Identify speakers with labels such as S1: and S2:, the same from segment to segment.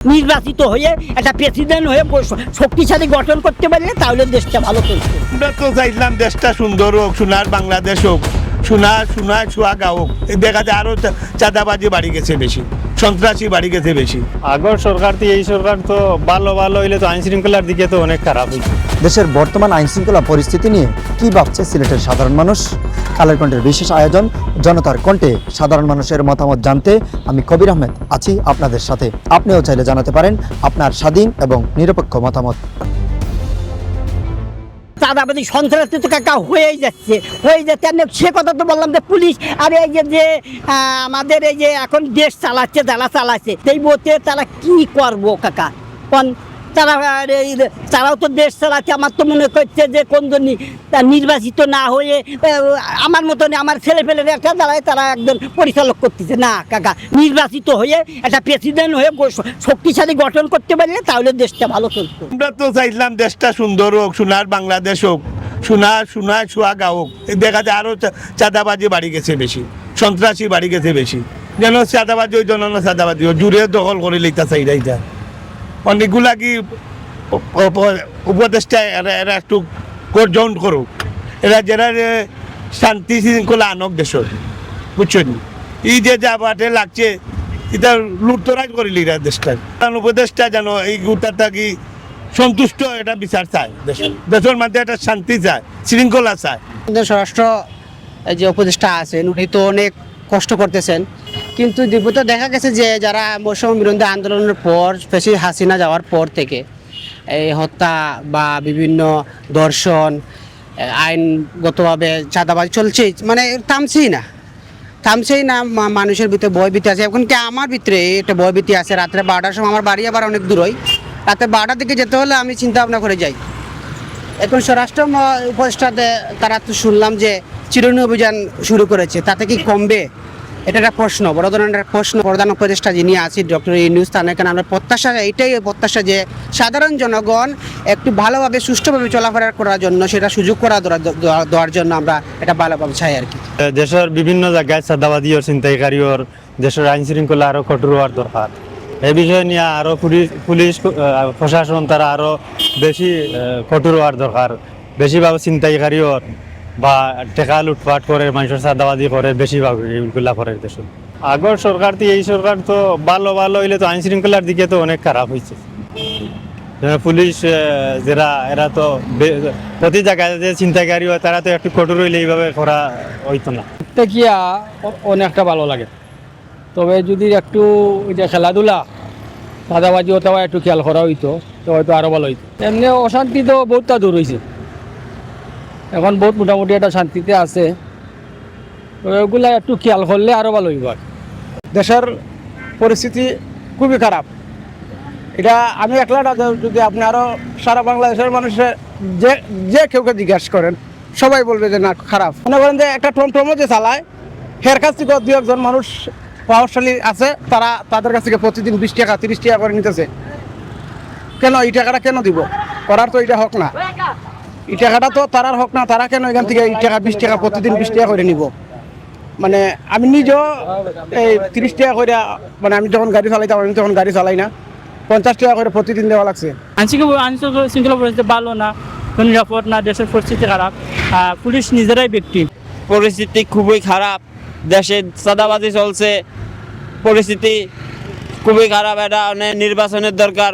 S1: নির্বাচিত হয়ে একটা প্রেসিডেন্ট হয়ে শক্তিশালী গঠন করতে পারলে তাহলে দেশটা ভালো চলছে।
S2: আমরা তো চাইলাম দেশটা সুন্দর হোক, সোনার বাংলাদেশ হোক, সোনার সোহাগা হোক। দেখা যায় আরো চাঁদাবাজি বাড়ি গেছে বেশি, সন্ত্রাসী বাড়ি গেছে বেশি।
S3: আগর সরকার তো এই সরকার তো ভালো হইলে তো আইন শৃঙ্খলার দিকে তো অনেক খারাপ হয়েছে।
S4: দেশের বর্তমান আইন শৃঙ্খলা পরিস্থিতি নিয়ে কি ভাবছে সিলেটের সাধারণ মানুষ? কালের কণ্ঠের বিশেষ আয়োজন জনতার কণ্ঠে সাধারণ মানুষের মতামত জানতে আমি কবির আহমেদ আছি আপনাদের সাথে। আপনিও চাইলে জানাতে পারেন আপনার স্বাধীন এবং নিরপেক্ষ মতামত।
S1: চাঁদাবাজি সন্ত্রাসী তো কাকা হয়ে যাচ্ছে। আমি সে কথা তো বললাম যে পুলিশ আর এই যে আমাদের এই যে এখন দেশ চালাচ্ছে, যারা চালাচ্ছে সেই বলতে তারা কি করবো কাকা? কোন তারাও তো দেশ চালাচ্ছে। আমার তো মনে করছে যে কোন নির্বাচিত না হয়ে আমার মতন আমার ছেলে ফেলে একটা দাঁড়ায় তারা একজন পরিচালক করতেছে না কাকা। নির্বাচিত হয়ে একটা প্রেসিডেন্ট হয়ে শক্তিশালী গঠন করতে পারলে তাহলে দেশটা ভালো চলছে।
S2: আমরা তো চাইলাম দেশটা সুন্দর হোক, সোনার বাংলাদেশ হোক, সোনার সোহাগা হোক। দেখা যায় আরো চাঁদাবাজি বাড়ি গেছে বেশি, সন্ত্রাসী বাড়ি গেছে বেশি। যেন চাঁদাবাজি ওই জন্য চাঁদাবাজি জুড়ে দখল করে লইতা চাইরাইতা অনেকগুলা কি উপদেষ্টা এরা একটু গর্জন করুক, এরা যারা শান্তি শৃঙ্খলা আনক দেশের, বুঝছেন? এই যে যা বাটে লাগছে এটা লুটতরাজ করিলি এরা দেশটা। উপদেষ্টা যেন এই গোটাটা কি সন্তুষ্ট, এটা বিচার চায়। দেশের মধ্যে একটা শান্তি চায়, শৃঙ্খলা চায়।
S5: স্বরাষ্ট্র যে উপদেষ্টা আছেন উনি তো অনেক কষ্ট করতেছেন, কিন্তু দ্বিতীয়ত দেখা গেছে যে যারা বৈষম্য বিরোধী আন্দোলনের পর স্পেশালি হাসিনা যাওয়ার পর থেকে এই হত্যা বা বিভিন্ন ধর্ষণ, আইনগতভাবে চাঁদাবাজি চলছে, মানে থামছেই না। মানুষের ভিতরে ভয়ভীতি আছে। এখন কি আমার ভিতরে একটা ভয়ভীতি আছে। রাত্রে 12টার সময় আমার বাড়ি আবার অনেক দূরই, রাতে 12টার দিকে যেতে হলে আমি চিন্তা ভাবনা করে যাই। এখন স্বরাষ্ট্র উপদেষ্টাতে তারা তো শুনলাম যে চিরুনি অভিযান শুরু করেছে, তাতে কি কমবে? এটা একটা প্রশ্ন, বড় ধরনের একটা প্রশ্ন। প্রধান উপদেষ্টা যিনি আছেন ডক্টর ইউনূস, তার এখানে আমরা এইটাই প্রত্যাশা যে সাধারণ জনগণ একটু ভালোভাবে সুষ্ঠুভাবে চলাফেরা করার জন্য, সেটা সুযোগ দেওয়ার জন্য আমরা এটা ভালোভাবে চাই আর কি।
S3: দেশের বিভিন্ন জায়গায় চাঁদাবাজি ও ছিনতাইকারী ওর দেশের আইন শৃঙ্খলা আরো কঠোর হওয়ার দরকার। এই বিষয় নিয়ে আরো পুলিশ প্রশাসন তারা আরো বেশি কঠোর হওয়ার দরকার। বেশিরভাগ ছিনতাইকারী ওর বা টেকা লুটপাট করে, মানুষের চাঁদাবাজি করে, বেশিরভাগ এইগুলা করে দেশের। আগর সরকার তো এই সরকার তো ভালো হইলে তো আইন শৃঙ্খলার দিকে তো অনেক খারাপ হয়েছে। পুলিশ যারা এরা তো প্রতি জায়গায় যে ছিনতাইকারী হয় তারা তো একটু কঠোর হইলে এইভাবে করা হইতো না।
S6: গিয়া অনেকটা ভালো লাগে, তবে যদি একটু ওই যে খেলাধুলা চাঁদাবাজি অথবা একটু খেয়াল করা হইতো তো হয়তো আরো ভালো হইতো। এমনি অশান্তি তো বহুতটা দূর হয়েছে, এখন বহুত মোটামুটি একটা শান্তিতে আছে। তো ওইগুলা একটু খেয়াল করলে আরো ভালো হইব।
S7: দেশের পরিস্থিতি খুবই খারাপ। এটা আমি একলা না, যদি আপনি আরো সারা বাংলাদেশের মানুষের যে কেউকে জিজ্ঞাসা করেন সবাই বলবে যে না খারাপ। মনে করেন যে একটা টমটমও যে চালায়, হের কাছ থেকে 2-1 জন মানুষ প্রভাবশালী আছে, তাদের কাছ থেকে প্রতিদিন 20 টাকা 30 টাকা করে নিতেছে। কেন এই টাকাটা কেন দিব? করার তো এটা হক না, এই টাকাটা তো তারার হক না। তারা কেন এখান থেকে এই টাকা 20 টাকা প্রতিদিন 20 টাকা করে নিব? মানে আমি নিজেও এই 30 টাকা করে, মানে আমি যখন গাড়ি চালাইতাম, আমি তখন গাড়ি চালাই না, 50 টাকা করে প্রতিদিন দেওয়া লাগছে।
S6: আইন শৃঙ্খলা পরিস্থিতি ভালো না, নিরাপদ না, দেশের পরিস্থিতি খারাপ। পুলিশ নিজেরাই ব্যক্তি,
S8: পরিস্থিতি খুবই খারাপ। দেশে চাঁদাবাজি চলছে, পরিস্থিতি খুবই খারাপ। এটা নির্বাচনের দরকার,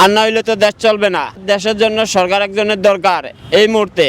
S8: আর না হইলে তো দেশ চলবে না। দেশের জন্য সরকার একজনের দরকার এই মুহূর্তে।